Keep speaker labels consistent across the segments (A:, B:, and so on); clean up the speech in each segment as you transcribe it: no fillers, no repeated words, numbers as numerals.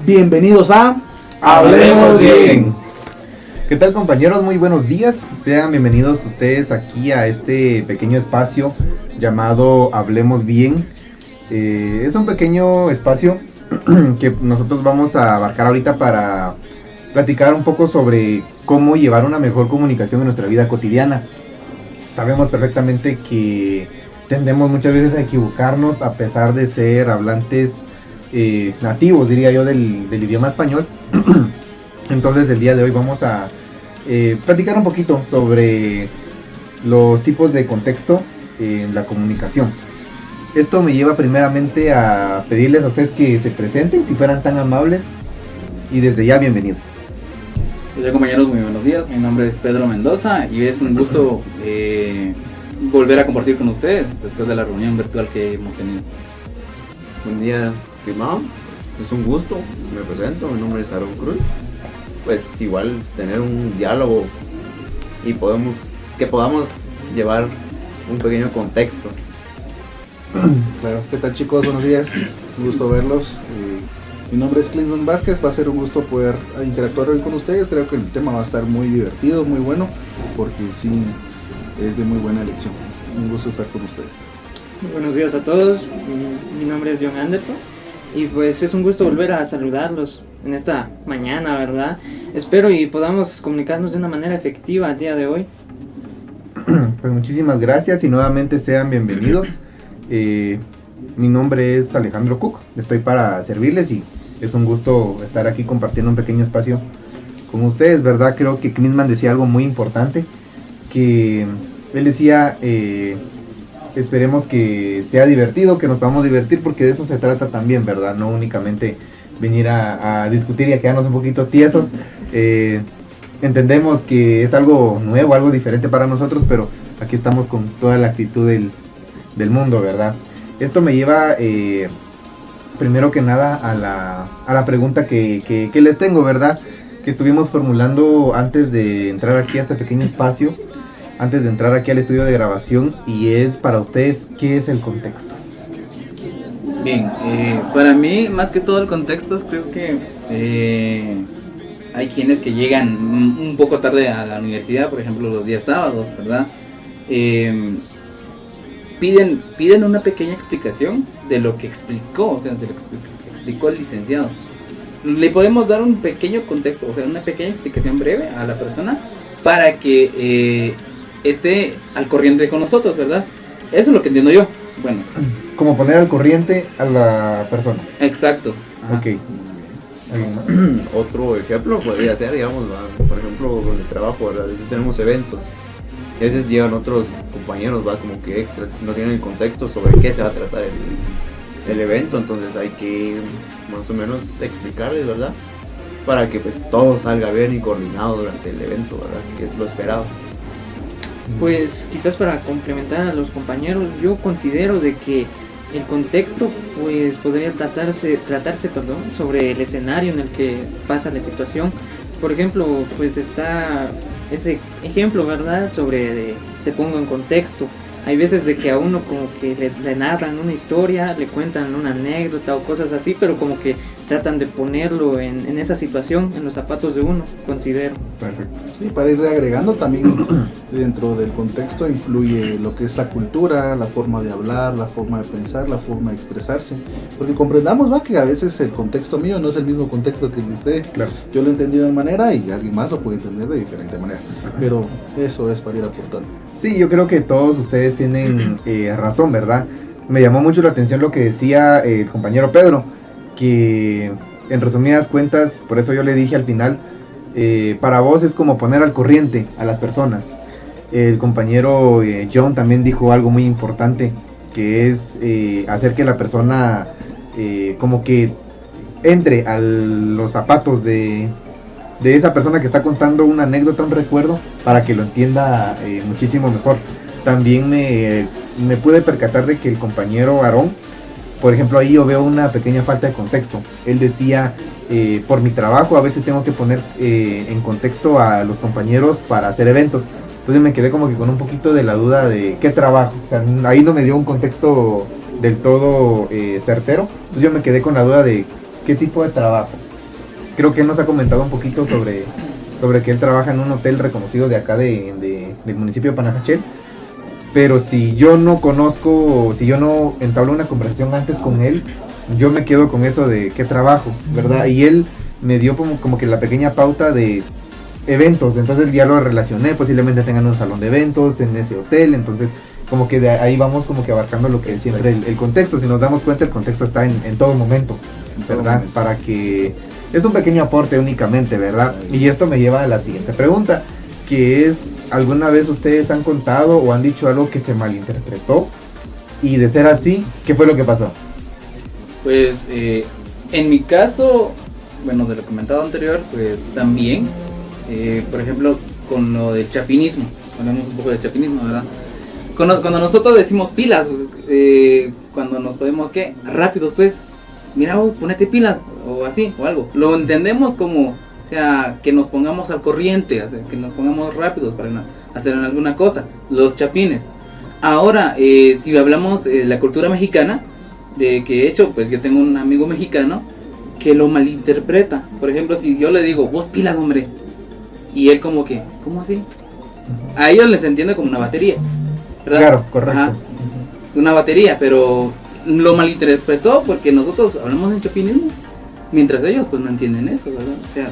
A: Bienvenidos a
B: Hablemos Bien.
C: ¿Qué tal, compañeros? Muy buenos días. Sean bienvenidos ustedes aquí a este pequeño espacio llamado Hablemos Bien. Es un pequeño espacio que nosotros vamos a abarcar ahorita para platicar un poco sobre cómo llevar una mejor comunicación en nuestra vida cotidiana. Sabemos perfectamente que tendemos muchas veces a equivocarnos a pesar de ser hablantes nativos, diría yo, del idioma español. Entonces el día de hoy vamos a platicar un poquito sobre los tipos de contexto en la comunicación. Esto me lleva primeramente a pedirles a ustedes que se presenten, si fueran tan amables, y desde ya bienvenidos.
B: Hola compañeros, muy buenos días. Mi nombre es Pedro Mendoza y es un gusto volver a compartir con ustedes después de la reunión virtual que hemos tenido.
D: Buen día, estimado. Es un gusto. Me presento, mi nombre es Aaron Cruz. Pues igual tener un diálogo y que podamos llevar un pequeño contexto.
A: Claro, ¿qué tal, chicos? Buenos días, un gusto verlos. Mi nombre es Clinton Vázquez, va a ser un gusto poder interactuar hoy con ustedes. Creo que el tema va a estar muy divertido, muy bueno, porque sí es de muy buena elección. Un gusto estar con ustedes.
E: Buenos días a todos, mi nombre es John Anderson y pues es un gusto volver a saludarlos en esta mañana, ¿verdad? Espero y podamos comunicarnos de una manera efectiva el día de hoy.
C: Pues muchísimas gracias y nuevamente sean bienvenidos. Mi nombre es Alejandro Cook, estoy para servirles y es un gusto estar aquí compartiendo un pequeño espacio con ustedes, ¿verdad? Creo que Klinsmann decía algo muy importante, que él decía, esperemos que sea divertido, que nos podamos divertir, porque de eso se trata también, ¿verdad? No únicamente venir a discutir y a quedarnos un poquito tiesos. Entendemos que es algo nuevo, algo diferente para nosotros, pero aquí estamos con toda la actitud del mundo, ¿verdad? Esto me lleva primero que nada a la pregunta que les tengo, ¿verdad? Que estuvimos formulando antes de entrar aquí a este pequeño espacio, antes de entrar aquí al estudio de grabación, y es para ustedes, ¿qué es el contexto?
B: Bien, para mí más que todo el contexto creo que hay quienes que llegan un poco tarde a la universidad, por ejemplo los días sábados, ¿verdad? Piden una pequeña explicación de lo que explicó, o sea, de lo que explicó el licenciado. Le podemos dar un pequeño contexto, o sea, una pequeña explicación breve a la persona para que esté al corriente con nosotros, ¿verdad? Eso es lo que entiendo yo. Bueno.
C: Como poner al corriente a la persona.
B: Exacto.
C: Ajá. Ok.
D: Otro ejemplo podría ser, digamos, por ejemplo, con el trabajo, ¿verdad? A veces tenemos eventos. A veces llegan otros compañeros, va, como que extras, no tienen el contexto sobre qué se va a tratar el evento, entonces hay que más o menos explicarles, ¿verdad? Para que pues todo salga bien y coordinado durante el evento, ¿verdad? Que es lo esperado.
E: Pues quizás para complementar a los compañeros, yo considero de que el contexto pues podría tratarse sobre el escenario en el que pasa la situación. Por ejemplo, pues está ese ejemplo, ¿verdad? Te pongo en contexto. Hay veces de que a uno como que le narran una historia, le cuentan una anécdota o cosas así, pero como que tratan de ponerlo en esa situación, en los zapatos de uno, considero.
C: Perfecto.
A: Sí, para ir agregando también dentro del contexto influye lo que es la cultura, la forma de hablar, la forma de pensar, la forma de expresarse. Porque comprendamos, ¿va? Que a veces el contexto mío no es el mismo contexto que el de ustedes.
C: Claro.
A: Yo lo he entendido de una manera y alguien más lo puede entender de diferente manera. Pero eso es para ir aportando.
C: Sí, yo creo que todos ustedes tienen razón, ¿verdad? Me llamó mucho la atención lo que decía el compañero Pedro, que en resumidas cuentas, por eso yo le dije al final, para vos es como poner al corriente a las personas. El compañero John también dijo algo muy importante, que es hacer que la persona como que entre a los zapatos de esa persona que está contando una anécdota, un recuerdo, para que lo entienda muchísimo mejor. También me pude percatar de que el compañero Aarón, por ejemplo, ahí yo veo una pequeña falta de contexto. Él decía, por mi trabajo a veces tengo que poner en contexto a los compañeros para hacer eventos. Entonces me quedé como que con un poquito de la duda de qué trabajo. O sea, ahí no me dio un contexto del todo certero. Entonces yo me quedé con la duda de ¿qué tipo de trabajo? Creo que él nos ha comentado un poquito sobre que él trabaja en un hotel reconocido de acá del municipio de Panajachel. Pero si yo no conozco, si yo no entablo una conversación antes con él, yo me quedo con eso de qué trabajo, ¿verdad? Y él me dio como que la pequeña pauta de eventos, entonces ya lo relacioné, posiblemente tengan un salón de eventos en ese hotel, entonces como que de ahí vamos como que abarcando lo que es siempre el contexto. Si nos damos cuenta, el contexto está en todo momento, ¿verdad? Para que es un pequeño aporte únicamente, ¿verdad? Y esto me lleva a la siguiente pregunta, que es, ¿alguna vez ustedes han contado o han dicho algo que se malinterpretó? Y de ser así, ¿qué fue lo que pasó?
B: Pues en mi caso, bueno, de lo comentado anterior, pues también, por ejemplo, con lo del chapinismo, hablamos un poco del chapinismo, ¿verdad? Cuando nosotros decimos pilas, cuando nos podemos, ¿qué? Rápidos, pues, mira, ponete pilas, o así, o algo. Lo entendemos como, o sea, que nos pongamos al corriente, o sea, que nos pongamos rápidos para hacer alguna cosa, los chapines. Ahora, si hablamos de la cultura mexicana, de que de hecho, pues yo tengo un amigo mexicano que lo malinterpreta. Por ejemplo, si yo le digo, vos pilas, hombre, y él como que, ¿cómo así? A ellos les entiende como una batería, ¿verdad?
C: Claro, correcto.
B: Ajá, una batería, pero lo malinterpretó porque nosotros hablamos en chapinismo, mientras ellos pues no entienden eso, ¿verdad? O sea,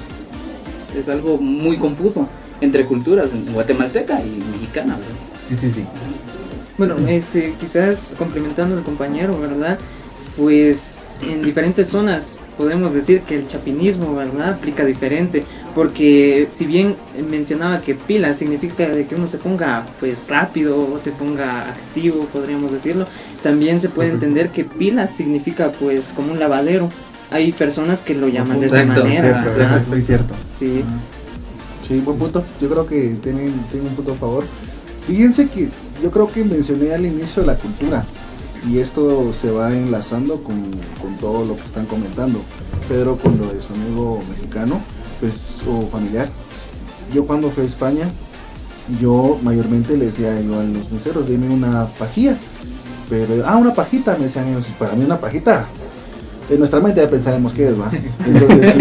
B: es algo muy confuso entre culturas guatemalteca y mexicana, ¿verdad?
C: Sí.
E: Bueno, quizás complementando al compañero, ¿verdad? Pues en diferentes zonas podemos decir que el chapinismo, ¿verdad? Aplica diferente, porque si bien mencionaba que pila significa de que uno se ponga pues rápido o se ponga activo, podríamos decirlo, también se puede entender que pila significa pues como un lavadero. Hay personas que lo llaman de esa manera, ¿verdad?
C: Muy cierto.
E: Sí.
A: Sí, buen punto. Yo creo que tienen un punto a favor. Fíjense que yo creo que mencioné al inicio la cultura y esto se va enlazando con todo lo que están comentando. Pedro con lo de su amigo mexicano, pues, o familiar. Yo cuando fui a España, yo mayormente le decía yo a los meseros, dime una pajilla. Pero, una pajita, me decían ellos. Para mí una pajita, en nuestra mente ya pensaremos qué es, ¿va? Entonces sí,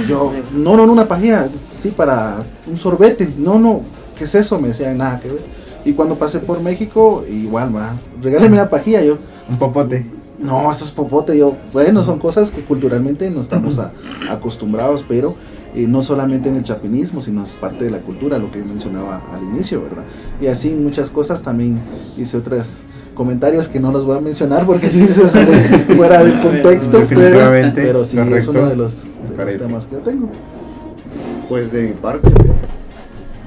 A: yo, no, una pajilla, sí, para un sorbete. No, ¿qué es eso? Me decían, nada que ver. Y cuando pasé por México, igual, va, regálame una pajilla, yo.
C: Un popote.
A: No, eso es popote, yo. Bueno, son cosas que culturalmente no estamos acostumbrados, pero no solamente en el chapinismo, sino es parte de la cultura, lo que mencionaba al inicio, ¿verdad? Y así muchas cosas, también hice otros comentarios que no los voy a mencionar porque sí se sale fuera del contexto, pero sí, correcto. Es uno de los temas que yo tengo.
D: Pues de mi parte, pues,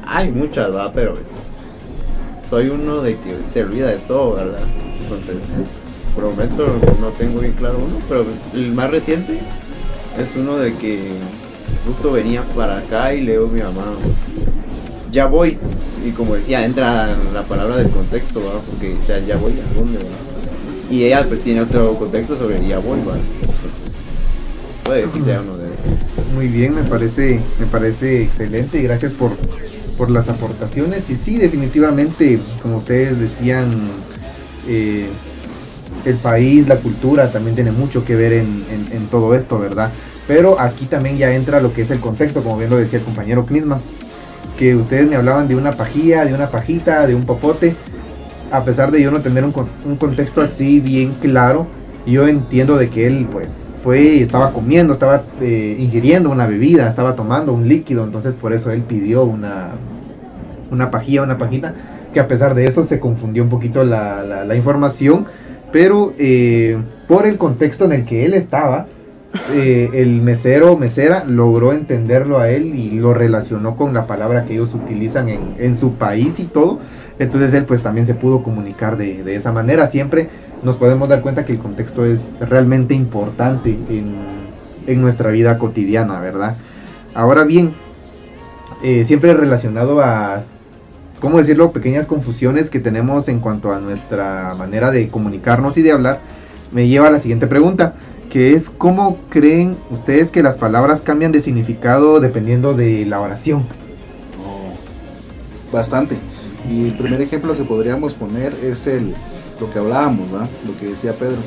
D: hay muchas, ¿verdad? Pero pues, soy uno de que se olvida de todo, ¿verdad? Entonces, por el momento no tengo bien claro uno, pero el más reciente es uno de que justo venía para acá y leo a mi mamá, ya voy, y como decía, entra la palabra del contexto, ¿verdad? Porque, o sea, ya voy, ¿a dónde, verdad? Y ella pues tiene otro contexto sobre ya voy, ¿verdad? Entonces, puede que sea uno de esos.
C: Muy bien, me parece excelente y gracias por las aportaciones. Y sí, definitivamente, como ustedes decían, el país, la cultura también tiene mucho que ver en todo esto, ¿verdad? Pero aquí también ya entra lo que es el contexto, como bien lo decía el compañero Knisman, que ustedes me hablaban de una pajilla, de una pajita, de un popote. A pesar de yo no tener un contexto así bien claro, yo entiendo de que él pues estaba comiendo, estaba ingiriendo una bebida, estaba tomando un líquido, entonces por eso él pidió una pajilla, una pajita, que a pesar de eso se confundió un poquito la información, pero por el contexto en el que él estaba, el mesera logró entenderlo a él y lo relacionó con la palabra que ellos utilizan en su país y todo. Entonces él pues también se pudo comunicar de esa manera. Siempre nos podemos dar cuenta que el contexto es realmente importante en nuestra vida cotidiana, ¿verdad? Ahora bien, siempre relacionado a, ¿cómo decirlo?, pequeñas confusiones que tenemos en cuanto a nuestra manera de comunicarnos y de hablar, me lleva a la siguiente pregunta, que es: ¿cómo creen ustedes que las palabras cambian de significado dependiendo de la oración?
A: Bastante. Y el primer ejemplo que podríamos poner es lo que hablábamos, ¿verdad? Lo que decía Pedro.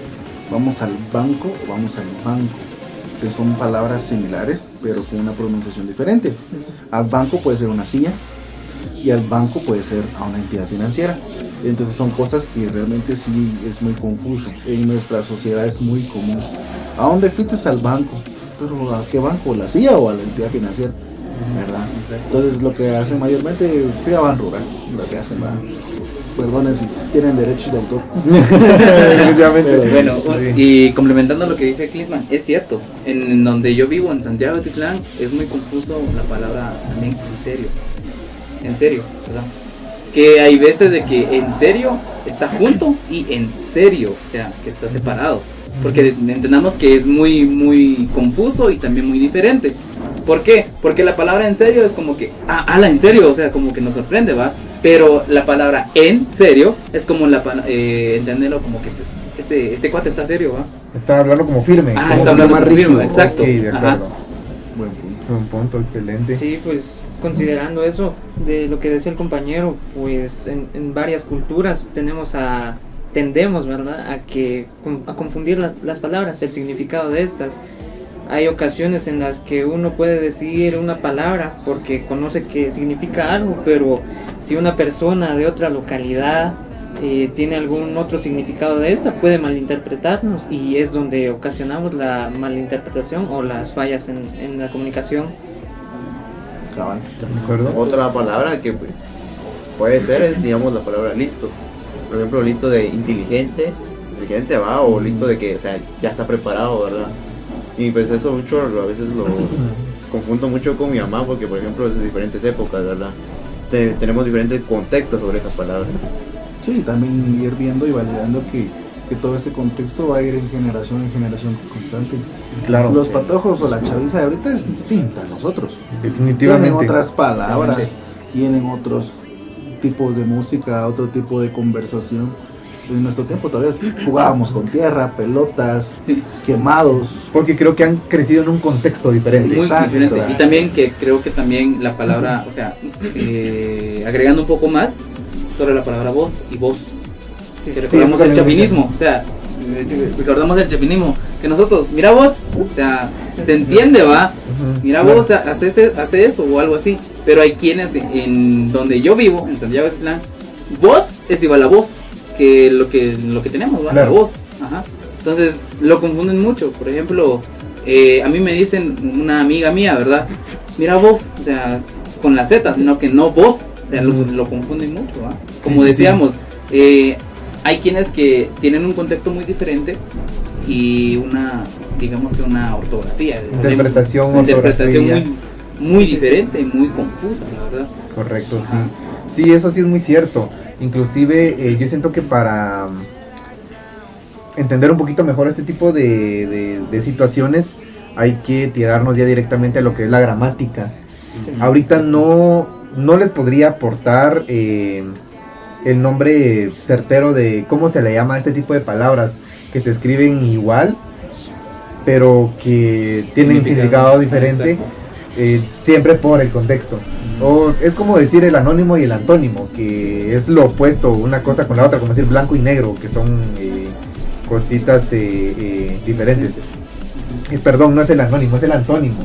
A: ¿Vamos al banco o vamos al banco? que son palabras similares, pero con una pronunciación diferente. Al banco puede ser una silla y al banco puede ser a una entidad financiera. Entonces son cosas que realmente sí es muy confuso. En nuestra sociedad es muy común. ¿A dónde fuiste? Al banco. ¿Pero a qué banco? ¿La silla o a la entidad financiera? ¿Verdad? Entonces lo que hacen mayormente, fui a Ban Rural, lo que hacen, perdonen si tienen derechos de autor.
B: Bueno, y complementando lo que dice Klinsmann, es cierto, en donde yo vivo, en Santiago de Titlán, es muy confuso la palabra también en serio, ¿verdad? Que hay veces de que en serio está junto y en serio, o sea, que está separado, porque entendamos que es muy, muy confuso y también muy diferente. ¿Por qué? Porque la palabra en serio es como que, en serio, o sea, como que nos sorprende, ¿va? Pero la palabra en serio es como entenderlo como que este cuate está serio, ¿va?
C: Está hablando como firme.
B: Está hablando como firme, exacto.
C: Ok, de acuerdo.
B: Ajá.
C: Buen punto, excelente.
E: Sí, pues considerando eso de lo que decía el compañero, pues en varias culturas tendemos, ¿verdad? A confundir las palabras, el significado de estas. Hay ocasiones en las que uno puede decir una palabra porque conoce que significa algo, pero si una persona de otra localidad tiene algún otro significado de esta, puede malinterpretarnos y es donde ocasionamos la malinterpretación o las fallas en la comunicación.
A: Cabal.
C: ¿De acuerdo?
D: Otra palabra que pues puede ser es, digamos, la palabra listo. Por ejemplo, listo de inteligente va, o listo de que, o sea, ya está preparado, ¿verdad? Y pues eso mucho, a veces lo confundo mucho con mi mamá, porque por ejemplo es de diferentes épocas, ¿verdad? Tenemos diferentes contextos sobre esa palabra.
A: Sí, también ir viendo y validando que todo ese contexto va a ir en generación constante.
C: Claro.
A: Los patojos o la chaviza de ahorita es distinta a nosotros.
C: Definitivamente.
A: Tienen otras palabras, tienen otros tipos de música, otro tipo de conversación. En nuestro tiempo todavía jugábamos con tierra, pelotas, quemados.
C: Porque creo que han crecido en un contexto diferente.
B: Muy
A: Exacto.
B: diferente. Y también que creo que también la palabra, o sea, agregando un poco más sobre la palabra voz y voz. Que recordamos el chapinismo, o sea, recordamos el chapinismo, que nosotros, mira vos, o sea, se entiende, va, mira vos, hace esto o algo así, pero hay quienes en donde yo vivo, en Santiago de Titlán, voz es igual a voz, que lo que tenemos, ¿va?
C: Claro.
B: La voz, ajá. Entonces lo confunden mucho. Por ejemplo, a mí me dicen una amiga mía, ¿verdad? Mira vos, o sea, con la Z, sino que no vos, o sea, lo confunden mucho, ¿va? Como decíamos, hay quienes que tienen un contexto muy diferente y digamos que una ortografía,
C: Interpretación
B: muy diferente y muy confusa, la verdad.
C: Correcto, sí. Sí, eso sí es muy cierto. Inclusive yo siento que para entender un poquito mejor este tipo de situaciones hay que tirarnos ya directamente a lo que es la gramática.
E: Sí.
C: Ahorita no les podría aportar el nombre certero de cómo se le llama a este tipo de palabras que se escriben igual, pero que tienen significado diferente, siempre por el contexto. O es como decir el anónimo y el antónimo, que es lo opuesto una cosa con la otra, como decir blanco y negro, que son cositas diferentes. Perdón, no es el anónimo, es el antónimo,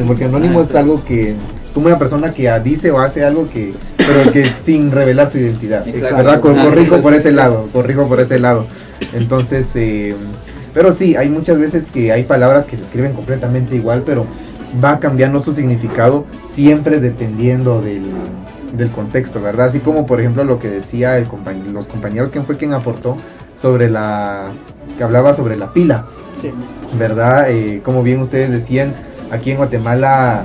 C: porque anónimo es algo que, como una persona que dice o hace algo pero que sin revelar su identidad.
B: Exacto.
C: ¿Verdad? Corrijo por ese lado. Entonces, pero sí, hay muchas veces que hay palabras que se escriben completamente igual, pero va cambiando su significado siempre dependiendo del contexto, ¿verdad? Así como por ejemplo lo que decía los compañeros, ¿quién fue quien aportó que hablaba sobre la pila?
E: Sí.
C: ¿Verdad? Como bien ustedes decían, aquí en Guatemala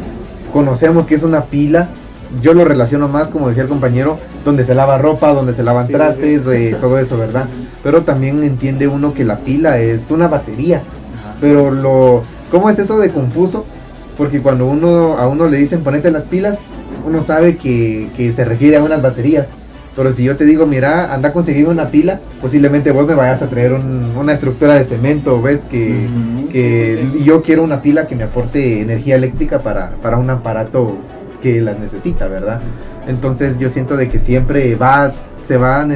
C: conocemos que es una pila. Yo lo relaciono más, como decía el compañero, donde se lava ropa, donde se lavan trastes, todo eso, ¿verdad? Pero también entiende uno que la pila es una batería. Pero ¿cómo es eso de confuso? Porque cuando a uno le dicen ponete las pilas, uno sabe que se refiere a unas baterías. Pero si yo te digo, mira, anda a conseguir una pila, posiblemente vos me vayas a traer una estructura de cemento, ¿ves? Y yo quiero una pila que me aporte energía eléctrica para un aparato que las necesita, ¿verdad? Entonces yo siento de que siempre se va a necesitar